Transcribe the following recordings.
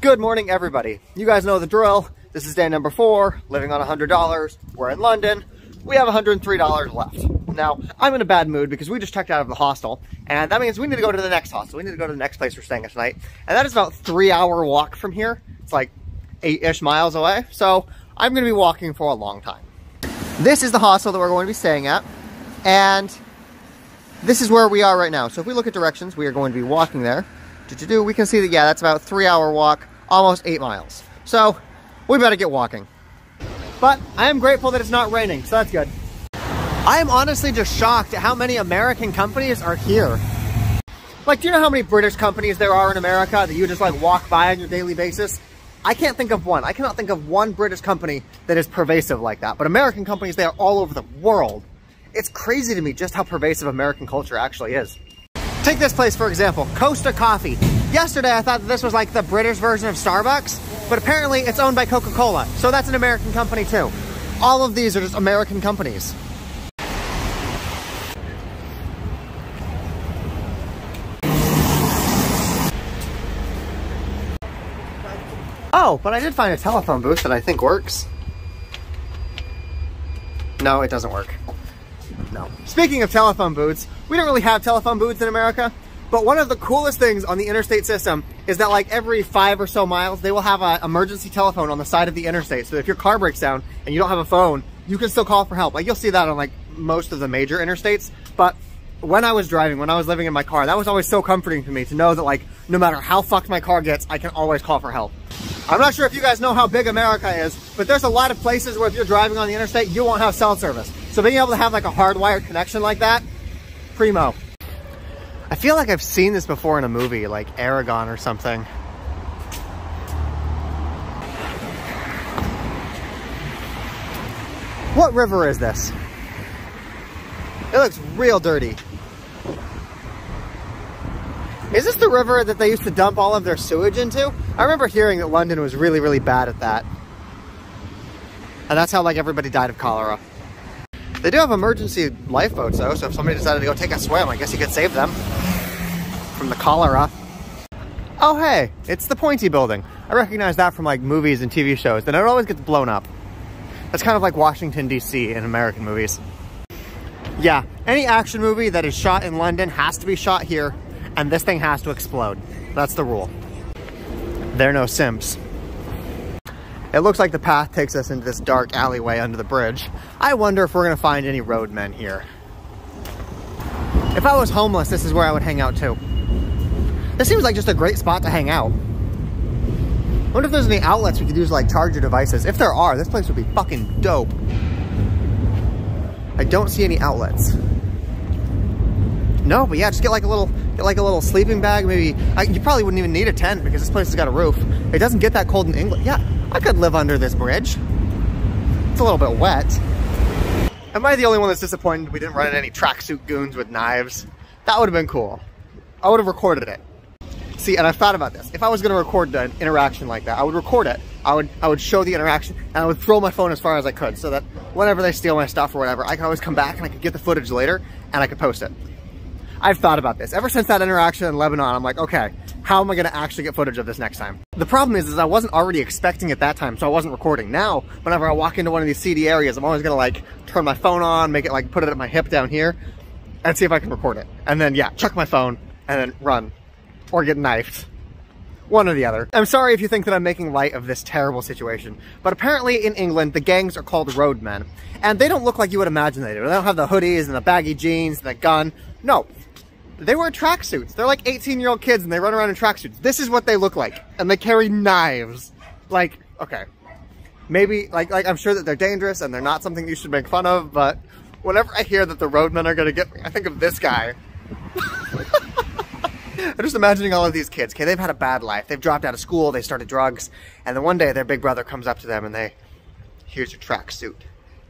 Good morning, everybody. You guys know the drill. This is day number 4, living on $100. We're in London. We have $103 left. Now, I'm in a bad mood because we just checked out of the hostel, and that means we need to go to the next hostel. We need to go to the next place we're staying at tonight, and that is about a 3-hour walk from here. It's like 8-ish miles away, so I'm going to be walking for a long time. This is the hostel that we're going to be staying at, and this is where we are right now. So if we look at directions, we are going to be walking there. We can see that, yeah, that's about a 3-hour walk, almost 8 miles. So we better get walking. But I am grateful that it's not raining, so that's good. I am honestly just shocked at how many American companies are here. Like, do you know how many British companies there are in America that you just like walk by on your daily basis? I can't think of one. I cannot think of one British company that is pervasive like that. But American companies, they are all over the world. It's crazy to me just how pervasive American culture actually is. Take this place, for example, Costa Coffee. Yesterday, I thought that this was like the British version of Starbucks, but apparently it's owned by Coca-Cola. So that's an American company too. All of these are just American companies. Oh, but I did find a telephone booth that I think works. No, it doesn't work. No. Speaking of telephone booths, we don't really have telephone booths in America, but one of the coolest things on the interstate system is that like every 5 or so miles, they will have an emergency telephone on the side of the interstate. So if your car breaks down and you don't have a phone, you can still call for help. Like you'll see that on like most of the major interstates. But when I was driving, when I was living in my car, that was always so comforting to me to know that like no matter how fucked my car gets, I can always call for help. I'm not sure if you guys know how big America is, but there's a lot of places where if you're driving on the interstate, you won't have cell service. So being able to have like a hardwired connection like that, primo. I feel like I've seen this before in a movie, like Aragon or something. What river is this? It looks real dirty. Is this the river that they used to dump all of their sewage into? I remember hearing that London was really, really bad at that. And that's how like everybody died of cholera. They do have emergency lifeboats though, so if somebody decided to go take a swim, I guess you could save them from the cholera. Oh hey, it's the Pointy Building. I recognize that from like movies and TV shows, and it always gets blown up. That's kind of like Washington, D.C. in American movies. Yeah, any action movie that is shot in London has to be shot here, and this thing has to explode. That's the rule. They're no simps. It looks like the path takes us into this dark alleyway under the bridge. I wonder if we're gonna find any roadmen here. If I was homeless, this is where I would hang out too. This seems like just a great spot to hang out. I wonder if there's any outlets we could use to like charge your devices. If there are, this place would be fucking dope. I don't see any outlets. No, but yeah, just get like a little sleeping bag. Maybe you probably wouldn't even need a tent because this place has got a roof. It doesn't get that cold in England. Yeah, I could live under this bridge. It's a little bit wet. Am I the only one that's disappointed we didn't run into any tracksuit goons with knives? That would have been cool. I would have recorded it. See, and I've thought about this. If I was going to record an interaction like that, I would record it. I would show the interaction, and I would throw my phone as far as I could so that whenever they steal my stuff or whatever, I can always come back and I could get the footage later and I could post it. I've thought about this. Ever since that interaction in Lebanon, I'm like, okay, how am I going to actually get footage of this next time? The problem is I wasn't already expecting it that time, so I wasn't recording. Now, whenever I walk into one of these seedy areas, I'm always going to like turn my phone on, make it like put it at my hip down here, and see if I can record it. And then, yeah, chuck my phone and then run or get knifed. One or the other. I'm sorry if you think that I'm making light of this terrible situation, but apparently in England, the gangs are called roadmen, and they don't look like you would imagine they do. They don't have the hoodies and the baggy jeans and the gun. No. They wear tracksuits. They're like 18-year-old kids and they run around in tracksuits. This is what they look like. And they carry knives. Like, okay. Maybe, like I'm sure that they're dangerous and they're not something you should make fun of, but whenever I hear that the roadmen are gonna get me, I think of this guy. I'm just imagining all of these kids. Okay, they've had a bad life. They've dropped out of school, they started drugs, and then one day their big brother comes up to them and here's your tracksuit.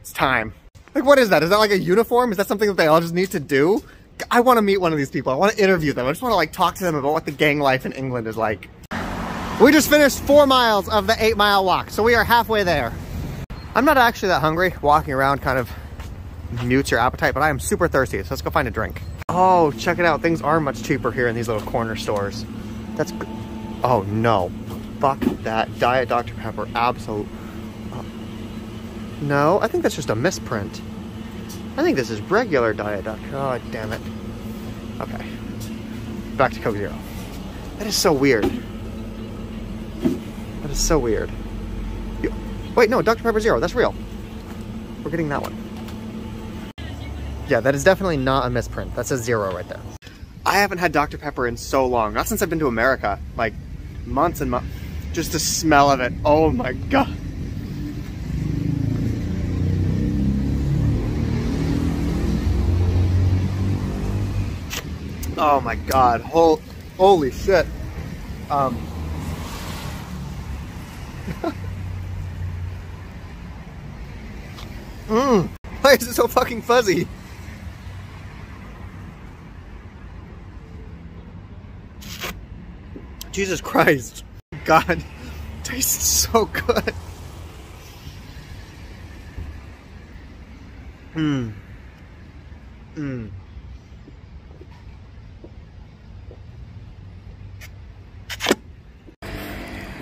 It's time. Like, what is that? Is that like a uniform? Is that something that they all just need to do? I want to meet one of these people. I want to interview them. I just want to like talk to them about what the gang life in England is like. We just finished 4 miles of the 8-mile walk, so we are halfway there. I'm not actually that hungry. Walking around kind of mutes your appetite, but I am super thirsty, so let's go find a drink. Oh, check it out. Things are much cheaper here in these little corner stores. That's... oh no. Fuck that. Diet Dr. Pepper. Absolute. No, I think that's just a misprint. I think this is regular Diet Dr. God damn it. Okay. Back to Coke Zero. That is so weird. That is so weird. Wait, no, Dr. Pepper Zero. That's real. We're getting that one. Yeah, that is definitely not a misprint. That says zero right there. I haven't had Dr. Pepper in so long. Not since I've been to America. Like, months and months. Just the smell of it. Oh my God. Oh my God. Holy shit. Why is it so fucking fuzzy? Jesus Christ. God, tastes so good.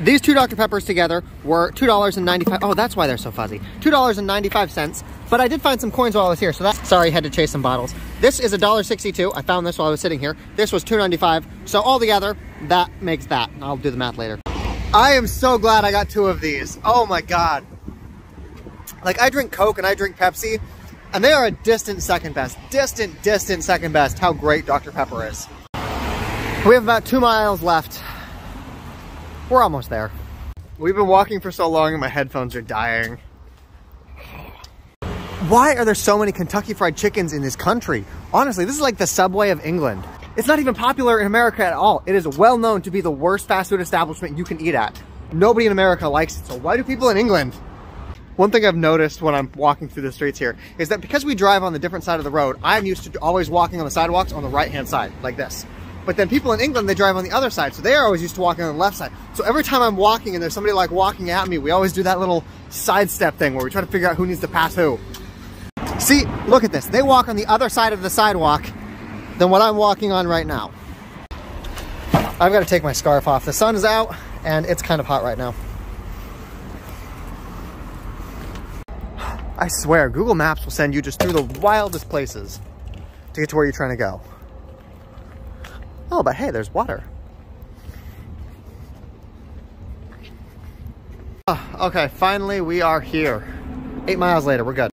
These two Dr. Peppers together were $2.95. Oh, that's why they're so fuzzy. $2.95. But I did find some coins while I was here, so that's... Sorry, had to chase some bottles. This is $1.62. I found this while I was sitting here. This was $2.95. So all together, that makes that. I'll do the math later. I am so glad I got two of these. Oh my God. Like, I drink Coke and I drink Pepsi, and they are a distant second best. Distant second best how great Dr. Pepper is. We have about 2 miles left. We're almost there. We've been walking for so long and my headphones are dying. Why are there so many Kentucky Fried Chickens in this country? Honestly, this is like the Subway of England. It's not even popular in America at all. It is well known to be the worst fast food establishment you can eat at. Nobody in America likes it, so why do people in England? One thing I've noticed when I'm walking through the streets here is that because we drive on the different side of the road, I'm used to always walking on the sidewalks on the right-hand side, like this. But then people in England, they drive on the other side, so they are always used to walking on the left side. So every time I'm walking and there's somebody like walking at me, we always do that little sidestep thing where we try to figure out who needs to pass who. See, look at this. They walk on the other side of the sidewalk than what I'm walking on right now. I've got to take my scarf off. The sun is out and it's kind of hot right now. I swear, Google Maps will send you just through the wildest places to get to where you're trying to go. Oh, but hey, there's water. Okay, finally we are here. 8 miles later, we're good.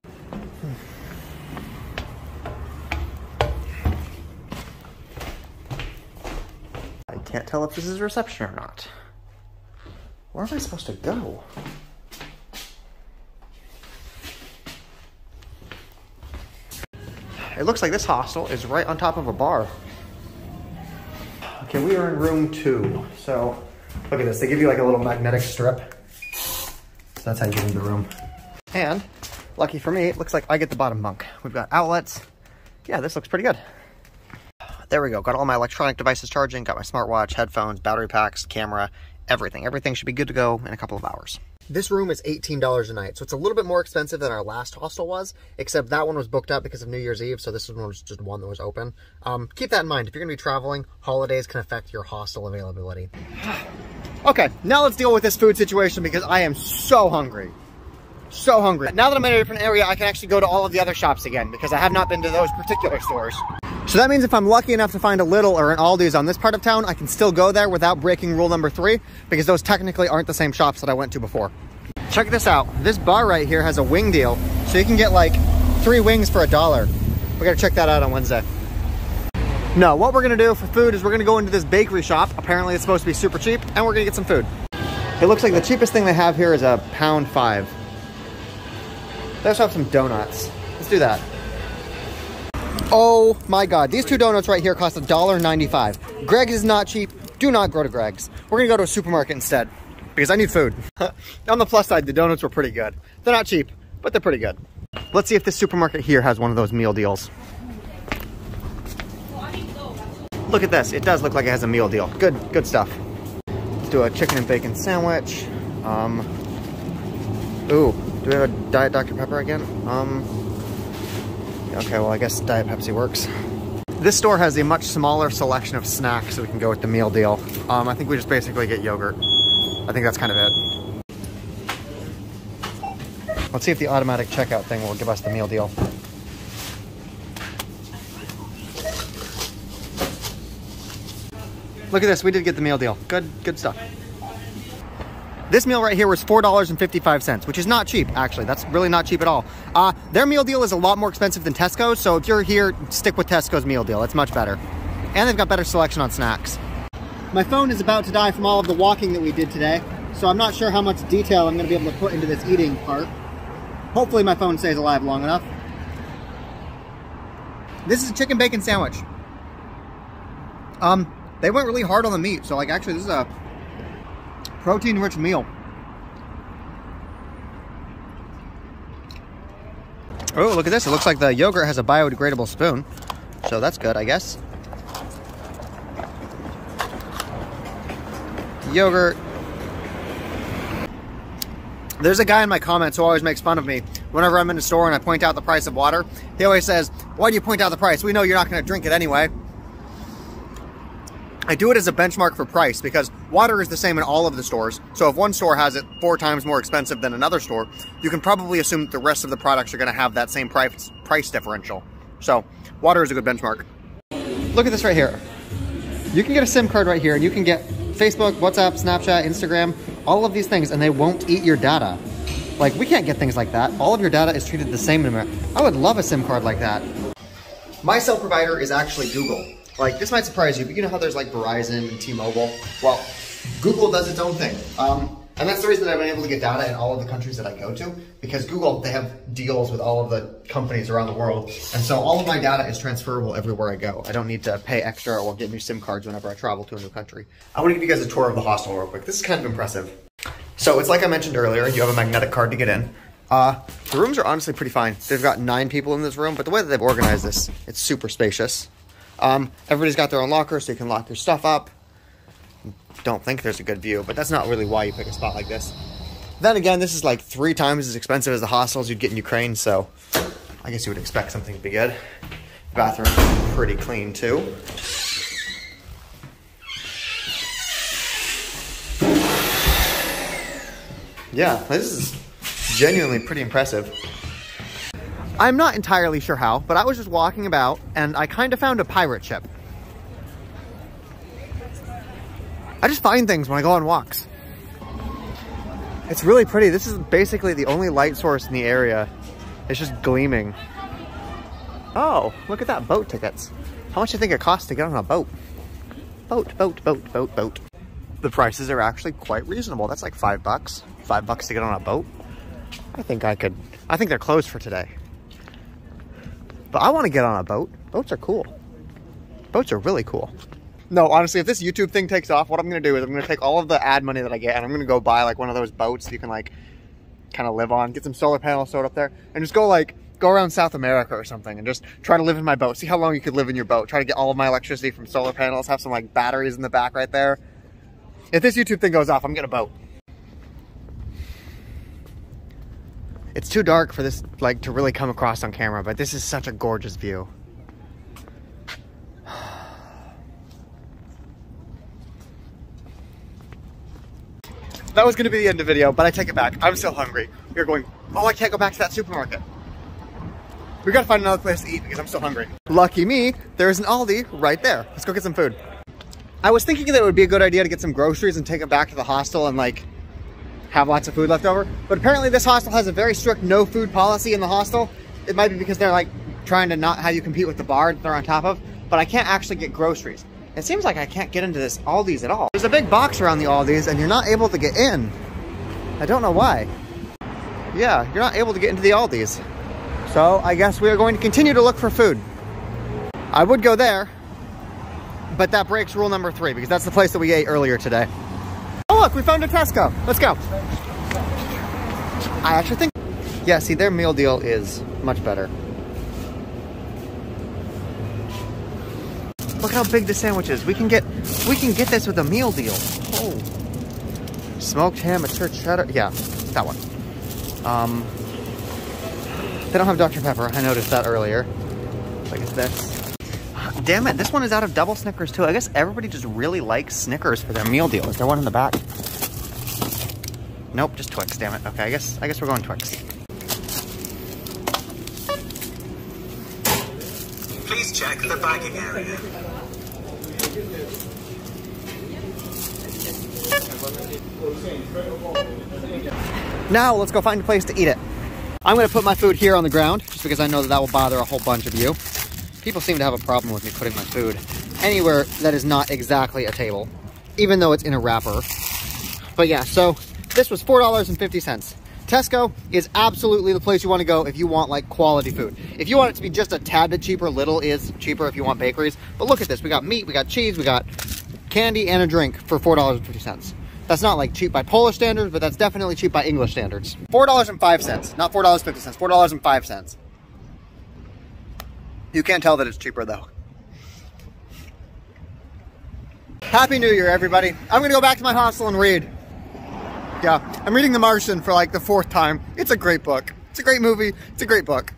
I can't tell if this is reception or not. Where am I supposed to go? It looks like this hostel is right on top of a bar. Okay, we are in room 2. So, look at this. They give you like a little magnetic strip. So that's how you get into the room. And, lucky for me, it looks like I get the bottom bunk. We've got outlets. Yeah, this looks pretty good. There we go. Got all my electronic devices charging. Got my smartwatch, headphones, battery packs, camera, everything. Everything should be good to go in a couple of hours. This room is $18 a night, so it's a little bit more expensive than our last hostel was, except that one was booked up because of New Year's Eve, so this one was just one that was open. Keep that in mind. If you're going to be traveling, holidays can affect your hostel availability. Okay, now let's deal with this food situation because I am so hungry. So hungry. Now that I'm in a different area, I can actually go to all of the other shops again because I have not been to those particular stores. So that means if I'm lucky enough to find a Lidl or an Aldi's on this part of town, I can still go there without breaking rule number 3 because those technically aren't the same shops that I went to before. Check this out. This bar right here has a wing deal, so you can get like 3 wings for $1. We gotta check that out on Wednesday. No, what we're gonna do for food is we're gonna go into this bakery shop. Apparently it's supposed to be super cheap, and we're gonna get some food. It looks like the cheapest thing they have here is a £1.05. They also have some donuts. Let's do that. Oh my God, these 2 donuts right here cost $1.95. Greg's is not cheap. Do not go to Greg's. We're gonna go to a supermarket instead because I need food. On the plus side, the donuts were pretty good. They're not cheap, but they're pretty good. Let's see if this supermarket here has one of those meal deals. Look at this. It does look like it has a meal deal. Good stuff. Let's do a chicken and bacon sandwich. Ooh, do we have a Diet Dr. Pepper again? Okay, well, I guess Diet Pepsi works. This store has a much smaller selection of snacks, so we can go with the meal deal. I think we just basically get yogurt. I think that's kind of it. Let's see if the automatic checkout thing will give us the meal deal. Look at this, we did get the meal deal. Good stuff. This meal right here was $4.55, which is not cheap, actually. That's really not cheap at all. Their meal deal is a lot more expensive than Tesco's, so if you're here, stick with Tesco's meal deal. It's much better. And they've got better selection on snacks. My phone is about to die from all of the walking that we did today, so I'm not sure how much detail I'm gonna be able to put into this eating part. Hopefully my phone stays alive long enough. This is a chicken bacon sandwich. They went really hard on the meat, so like actually this is a protein-rich meal. Oh, look at this. It looks like the yogurt has a biodegradable spoon, so that's good, I guess. Yogurt. There's a guy in my comments who always makes fun of me whenever I'm in a store and I point out the price of water. He always says, "Why do you point out the price? We know you're not going to drink it anyway." I do it as a benchmark for price because water is the same in all of the stores. So if one store has it 4 times more expensive than another store, you can probably assume that the rest of the products are going to have that same price differential. So water is a good benchmark. Look at this right here. You can get a SIM card right here and you can get Facebook, WhatsApp, Snapchat, Instagram, all of these things, and they won't eat your data. Like, we can't get things like that. All of your data is treated the same in America. I would love a SIM card like that. My cell provider is actually Google. Like, this might surprise you, but you know how there's like Verizon and T-Mobile? Well, Google does its own thing. And that's the reason that I've been able to get data in all of the countries that I go to, because Google, they have deals with all of the companies around the world. And so all of my data is transferable everywhere I go. I don't need to pay extra or get new SIM cards whenever I travel to a new country. I want to give you guys a tour of the hostel real quick. This is kind of impressive. So it's like I mentioned earlier, you have a magnetic card to get in. The rooms are honestly pretty fine. They've got 9 people in this room, but the way that they've organized this, it's super spacious. Everybody's got their own locker, so you can lock your stuff up. Don't think there's a good view, but that's not really why you pick a spot like this. Then again, this is like 3 times as expensive as the hostels you'd get in Ukraine, so I guess you would expect something to be good. Bathroom, pretty clean too. Yeah, this is genuinely pretty impressive. I'm not entirely sure how, but I was just walking about and I kind of found a pirate ship. I just find things when I go on walks. It's really pretty. This is basically the only light source in the area. It's just gleaming. Oh, look at that, boat tickets. How much do you think it costs to get on a boat? Boat. The prices are actually quite reasonable. That's like $5. $5 to get on a boat. I think they're closed for today. But I want to get on a boat. Boats are cool. Boats are really cool. No, honestly, if this YouTube thing takes off, what I'm going to do is I'm going to take all of the ad money that I get and I'm going to go buy like one of those boats that you can like kind of live on, get some solar panels stored up there and just go around South America or something and just try to live in my boat. See how long you could live in your boat. Try to get all of my electricity from solar panels, have some like batteries in the back right there. If this YouTube thing goes off, I'm getting a boat. It's too dark for this like to really come across on camera, but this is such a gorgeous view. That was going to be the end of the video, but I take it back. I'm still hungry. We're going, oh, I can't go back to that supermarket. We got to find another place to eat because I'm still hungry. Lucky me, there's an Aldi right there. Let's go get some food. I was thinking that it would be a good idea to get some groceries and take them back to the hostel and like have lots of food left over. But apparently this hostel has a very strict no food policy in the hostel. It might be because they're like trying to not have you compete with the bar that they're on top of, but I can't actually get groceries. It seems like I can't get into this Aldi's at all. There's a big box around the Aldi's and you're not able to get in. I don't know why. Yeah, you're not able to get into the Aldi's. So I guess we are going to continue to look for food. I would go there, but that breaks rule number 3 because that's the place that we ate earlier today. Oh look, we found a Tesco. Let's go. I actually think, yeah, see their meal deal is much better. Look how big the sandwich is. We can get this with a meal deal. Oh. Smoked ham, mature cheddar. Yeah, that one. They don't have Dr. Pepper. I noticed that earlier. So I guess this. Damn it, this one is out of double Snickers too. I guess everybody just really likes Snickers for their meal deal. Is there one in the back? Nope, just Twix, damn it. Okay, I guess we're going Twix. Please check the bagging area. Now let's go find a place to eat it. I'm gonna put my food here on the ground just because I know that will bother a whole bunch of you. People seem to have a problem with me putting my food anywhere that is not exactly a table, even though it's in a wrapper. But yeah, so this was $4.50. Tesco is absolutely the place you want to go if you want like quality food. If you want it to be just a tad bit cheaper, Lidl is cheaper if you want bakeries. But look at this, we got meat, we got cheese, we got candy and a drink for $4.50. That's not like cheap by Polish standards, but that's definitely cheap by English standards. $4.05, not $4.50, $4.05. You can't tell that it's cheaper though. Happy New Year, everybody. I'm gonna go back to my hostel and read. Yeah, I'm reading The Martian for like the 4th time. It's a great book. It's a great movie. It's a great book.